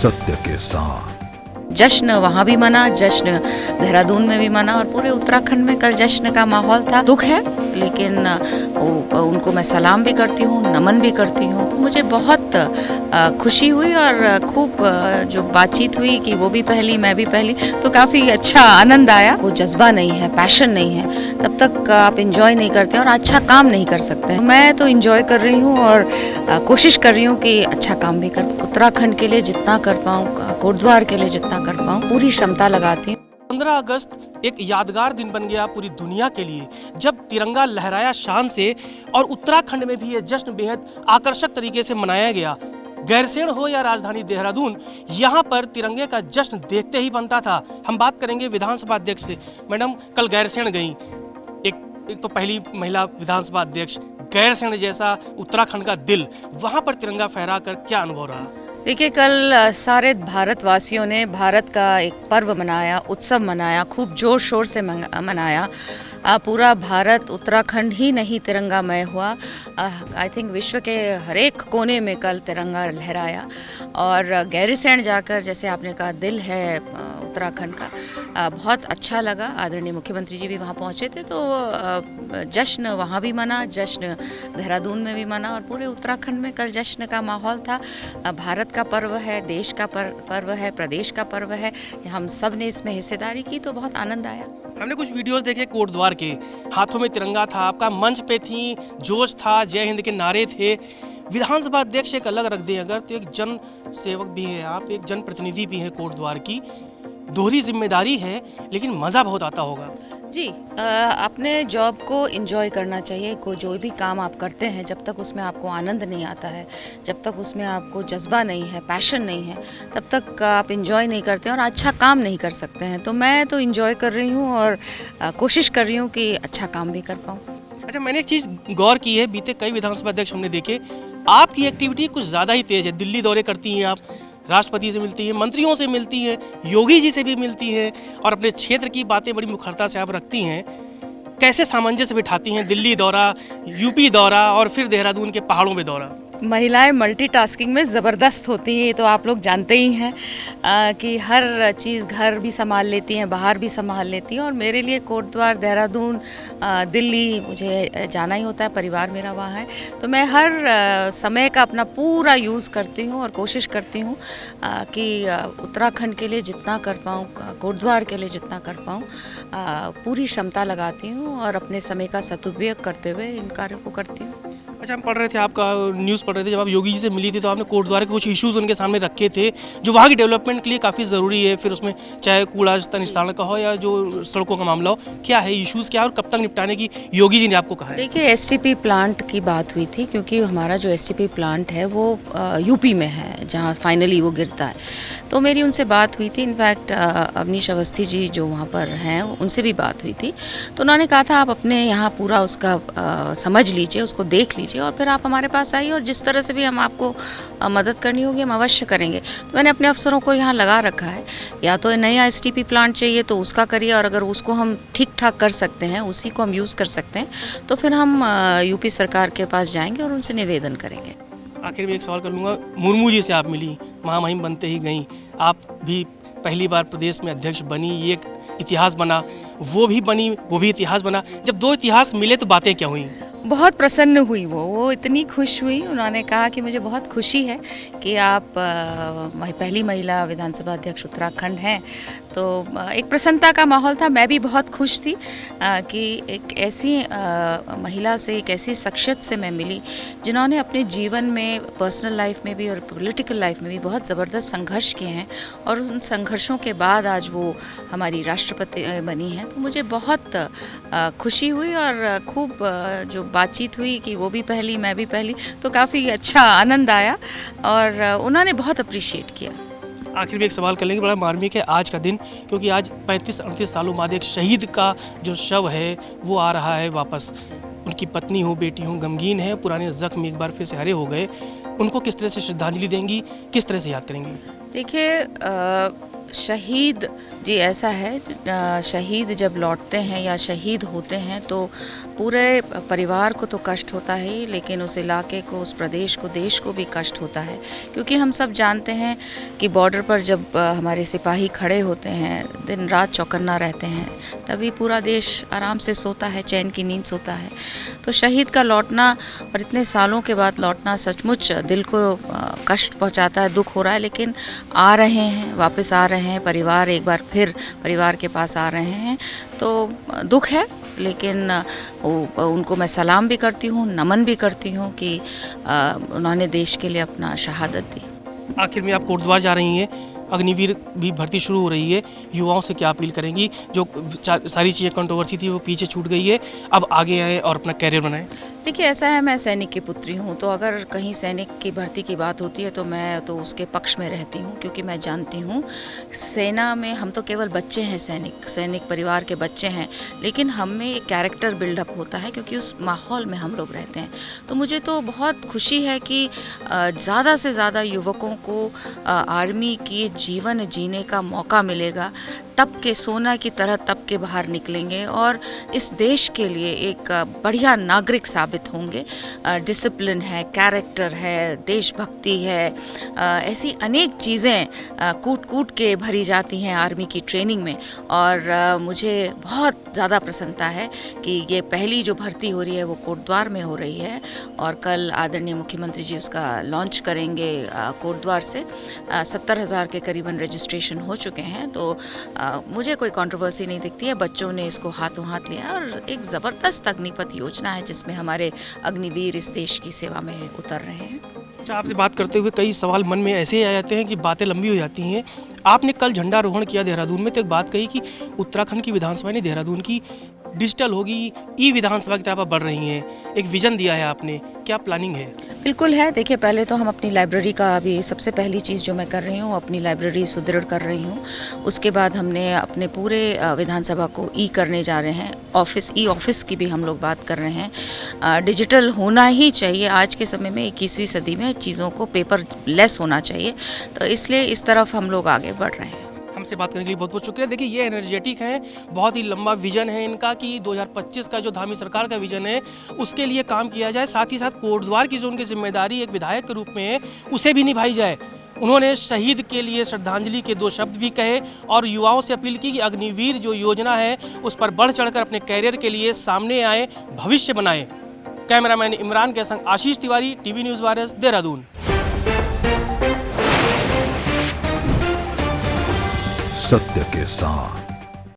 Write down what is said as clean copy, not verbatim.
सत्य के साथ। जश्न वहाँ भी मना, जश्न देहरादून में भी मना और पूरे उत्तराखंड में कल जश्न का माहौल था। दुख है, लेकिन उनको मैं सलाम भी करती हूँ, नमन भी करती हूँ। तो मुझे बहुत खुशी हुई और खूब जो बातचीत हुई कि वो भी पहली मैं भी पहली, तो काफ़ी अच्छा आनंद आया। कोई जज्बा नहीं है, पैशन नहीं है, तब तक आप इंजॉय नहीं करते और अच्छा काम नहीं कर सकते। मैं तो इंजॉय कर रही हूँ और कोशिश कर रही हूँ कि अच्छा काम भी कर, उत्तराखंड के लिए जितना कर पाऊँ, कोटद्वार के लिए जितना कर पाऊँ, पूरी क्षमता लगाती हूँ। 15 अगस्त एक यादगार दिन बन गया पूरी दुनिया के लिए, जब तिरंगा लहराया शान से और उत्तराखंड में भी ये जश्न बेहद आकर्षक तरीके से मनाया गया। गैरसैंण हो या राजधानी देहरादून, यहाँ पर तिरंगे का जश्न देखते ही बनता था। हम बात करेंगे विधानसभा अध्यक्ष से। मैडम, कल गैरसैंण गई, एक तो पहली महिला विधानसभा अध्यक्ष, गैरसैंण जैसा उत्तराखंड का दिल, वहाँ पर तिरंगा फहरा कर क्या अनुभव रहा? देखिए, कल सारे भारतवासियों ने भारत का एक पर्व मनाया, उत्सव मनाया, खूब जोर शोर से मनाया। पूरा भारत, उत्तराखंड ही नहीं तिरंगामय हुआ। आई थिंक विश्व के हर एक कोने में कल तिरंगा लहराया। और गैरसैंण जाकर, जैसे आपने कहा, दिल है उत्तराखंड का, बहुत अच्छा लगा। आदरणीय मुख्यमंत्री जी भी वहाँ पहुँचे थे, तो जश्न वहाँ भी मना, जश्न देहरादून में भी मना और पूरे उत्तराखंड में कल जश्न का माहौल था। भारत का पर्व है, देश का पर्व है, प्रदेश का पर्व है, हम सब ने इसमें हिस्सेदारी की, तो बहुत आनंद आया। हमने कुछ वीडियोस देखे कोटद्वार के, हाथों में तिरंगा था, आपका मंच पे थी, जोश था, जय हिंद के नारे थे। विधानसभा अध्यक्ष एक अलग रख दें अगर, तो एक जन सेवक भी है आप, एक जनप्रतिनिधि भी है कोटद्वार की, दोहरी जिम्मेदारी है, लेकिन मज़ा बहुत आता होगा। जी, अपने जॉब को एंजॉय करना चाहिए। को जो भी काम आप करते हैं, जब तक उसमें आपको आनंद नहीं आता है, जब तक उसमें आपको जज्बा नहीं है, पैशन नहीं है, तब तक आप एंजॉय नहीं करते और अच्छा काम नहीं कर सकते हैं। तो मैं तो एंजॉय कर रही हूँ और कोशिश कर रही हूँ कि अच्छा काम भी कर पाऊँ। अच्छा, मैंने एक चीज़ गौर की है, बीते कई विधानसभा अध्यक्ष हमने देखे, आपकी एक्टिविटी कुछ ज़्यादा ही तेज़ है। दिल्ली दौरे करती हैं आप, राष्ट्रपति से मिलती हैं, मंत्रियों से मिलती हैं, योगी जी से भी मिलती हैं और अपने क्षेत्र की बातें बड़ी मुखरता से आप रखती हैं। कैसे सामंजस्य बिठाती हैं दिल्ली दौरा, यूपी दौरा और फिर देहरादून के पहाड़ों पे दौरा? महिलाएं मल्टीटास्किंग में ज़बरदस्त होती हैं, ये तो आप लोग जानते ही हैं कि हर चीज़, घर भी संभाल लेती हैं, बाहर भी संभाल लेती हैं। और मेरे लिए कोटद्वार, देहरादून, दिल्ली मुझे जाना ही होता है, परिवार मेरा वहाँ है। तो मैं हर समय का अपना पूरा यूज़ करती हूँ और कोशिश करती हूँ कि उत्तराखंड के लिए जितना कर पाऊँ, कोटद्वार के लिए जितना कर पाऊँ, पूरी क्षमता लगाती हूँ और अपने समय का सदुपयोग करते हुए इन कार्यों को करती हूँ। अच्छा, हम पढ़ रहे थे, आपका न्यूज़ पढ़ रहे थे, जब आप योगी जी से मिली थी तो आपने कोटद्वार के कुछ इश्यूज़ उनके सामने रखे थे जो वहाँ की डेवलपमेंट के लिए काफ़ी ज़रूरी है। फिर उसमें चाहे कूड़ा निस्तारण का हो या जो सड़कों का मामला हो, क्या है इश्यूज़, क्या और कब तक निपटाने की योगी जी ने आपको कहा है? देखिए, एसटीपी प्लांट की बात हुई थी, क्योंकि हमारा जो एसटीपी प्लांट है वो यूपी में है, जहाँ फाइनली वो गिरता है। तो मेरी उनसे बात हुई थी, इनफैक्ट अवनीश अवस्थी जी जो वहाँ पर हैं उनसे भी बात हुई थी। तो उन्होंने कहा था आप अपने यहाँ पूरा उसका समझ लीजिए, उसको देख लीजिए और फिर आप हमारे पास आइए और जिस तरह से भी हम आपको मदद करनी होगी हम अवश्य करेंगे। तो मैंने अपने अफसरों को यहाँ लगा रखा है, या तो नया एसटीपी प्लांट चाहिए तो उसका करिए, और अगर उसको हम ठीक ठाक कर सकते हैं, उसी को हम यूज़ कर सकते हैं, तो फिर हम यूपी सरकार के पास जाएंगे और उनसे निवेदन करेंगे। आखिर में एक सवाल कर लूँगा, मुर्मू जी से आप मिली, महामहिम बनते ही गई, आप भी पहली बार प्रदेश में अध्यक्ष बनी, ये एक इतिहास बना, वो भी बनी, वो भी इतिहास बना। जब दो इतिहास मिले तो बातें क्या हुई? बहुत प्रसन्न हुई वो इतनी खुश हुई। उन्होंने कहा कि मुझे बहुत खुशी है कि आप पहली महिला विधानसभा अध्यक्ष उत्तराखंड हैं। तो एक प्रसन्नता का माहौल था। मैं भी बहुत खुश थी कि एक ऐसी महिला से, एक ऐसी शख्सियत से मैं मिली जिन्होंने अपने जीवन में, पर्सनल लाइफ में भी और पॉलिटिकल लाइफ में भी बहुत ज़बरदस्त संघर्ष किए हैं और उन संघर्षों के बाद आज वो हमारी राष्ट्रपति बनी हैं। तो मुझे बहुत खुशी हुई और खूब जो बातचीत हुई कि वो भी पहली मैं भी पहली, तो काफ़ी अच्छा आनंद आया और उन्होंने बहुत अप्रिशिएट किया। आखिर में एक सवाल कर लेंगे, बड़ा मार्मिक है आज का दिन, क्योंकि आज 35-38 सालों बाद एक शहीद का जो शव है वो आ रहा है वापस। उनकी पत्नी हो, बेटी हो, गमगीन है, पुराने जख्म एक बार फिर से हरे हो गए। उनको किस तरह से श्रद्धांजलि देंगी, किस तरह से याद करेंगी? देखिए, शहीद जी ऐसा है, शहीद जब लौटते हैं या शहीद होते हैं तो पूरे परिवार को तो कष्ट होता है ही, लेकिन उस इलाके को, उस प्रदेश को, देश को भी कष्ट होता है। क्योंकि हम सब जानते हैं कि बॉर्डर पर जब हमारे सिपाही खड़े होते हैं, दिन रात चौकन्ना रहते हैं, तभी पूरा देश आराम से सोता है, चैन की नींद सोता है। तो शहीद का लौटना और इतने सालों के बाद लौटना सचमुच दिल को कष्ट पहुंचाता है, दुख हो रहा है, लेकिन आ रहे हैं, वापस आ रहे हैं, परिवार एक बार फिर परिवार के पास आ रहे हैं, तो दुख है। लेकिन उनको मैं सलाम भी करती हूँ, नमन भी करती हूँ कि उन्होंने देश के लिए अपना शहादत दी। आखिर में आप कोटद्वार जा रही हैं, अग्निवीर भी भर्ती शुरू हो रही है, युवाओं से क्या अपील करेंगी? जो सारी चीज़ें कंट्रोवर्सी थी वो पीछे छूट गई है, अब आगे आए और अपना कैरियर बनाएं। देखिए ऐसा है, मैं सैनिक की पुत्री हूँ, तो अगर कहीं सैनिक की भर्ती की बात होती है तो मैं तो उसके पक्ष में रहती हूँ, क्योंकि मैं जानती हूँ सेना में हम तो केवल बच्चे हैं, सैनिक परिवार के बच्चे हैं, लेकिन हम में एक कैरेक्टर बिल्डअप होता है क्योंकि उस माहौल में हम लोग रहते हैं। तो मुझे तो बहुत खुशी है कि ज़्यादा से ज़्यादा युवकों को आर्मी की जीवन जीने का मौका मिलेगा, तप के सोना की तरह तप के बाहर निकलेंगे और इस देश के लिए एक बढ़िया नागरिक साबित होंगे। डिसिप्लिन है, कैरेक्टर है, देशभक्ति है, ऐसी अनेक चीज़ें कूट कूट के भरी जाती हैं आर्मी की ट्रेनिंग में। और मुझे बहुत ज़्यादा प्रसन्नता है कि ये पहली जो भर्ती हो रही है वो कोटद्वार में हो रही है और कल आदरणीय मुख्यमंत्री जी उसका लॉन्च करेंगे कोटद्वार से। 70,000 के करीबन रजिस्ट्रेशन हो चुके हैं, तो मुझे कोई कंट्रोवर्सी नहीं दिखती है। बच्चों ने इसको हाथों हाथ लिया और एक ज़बरदस्त अग्निपथ योजना है जिसमें हमारे अग्निवीर इस देश की सेवा में उतर रहे हैं। अच्छा, आपसे बात करते हुए कई सवाल मन में ऐसे ही आ जाते हैं कि बातें लंबी हो जाती हैं। आपने कल झंडारोहण किया देहरादून में, तो एक बात कही कि उत्तराखंड की विधानसभा ने देहरादून की डिजिटल होगी, ई विधानसभा की तरफ आप बढ़ रही हैं, एक विजन दिया है आपने, क्या प्लानिंग है? बिल्कुल है। देखिए पहले तो हम अपनी लाइब्रेरी का, अभी सबसे पहली चीज़ जो मैं कर रही हूँ अपनी लाइब्रेरी सुदृढ़ कर रही हूँ। उसके बाद हमने अपने पूरे विधानसभा को ई करने जा रहे हैं। ई ऑफिस की भी हम लोग बात कर रहे हैं। डिजिटल होना ही चाहिए आज के समय में, 21वीं सदी में चीज़ों को पेपर लेस होना चाहिए, तो इसलिए इस तरफ हम लोग आगे बढ़ रहे हैं। हमसे बात करने के लिए बहुत बहुत शुक्रिया। देखिए ये एनर्जेटिक हैं, बहुत ही लंबा विजन है इनका कि 2025 का जो धामी सरकार का विजन है उसके लिए काम किया जाए, साथ ही साथ कोटद्वार की जो उनकी जिम्मेदारी एक विधायक के रूप में है उसे भी निभाई जाए। उन्होंने शहीद के लिए श्रद्धांजलि के 2 शब्द भी कहे और युवाओं से अपील की कि अग्निवीर जो योजना है उस पर बढ़ चढ़कर अपने कैरियर के लिए सामने आए, भविष्य बनाए। कैमरामैन इमरान के संग Ashish Tiwari, TV news virus, Dehradun. सत्य के साथ।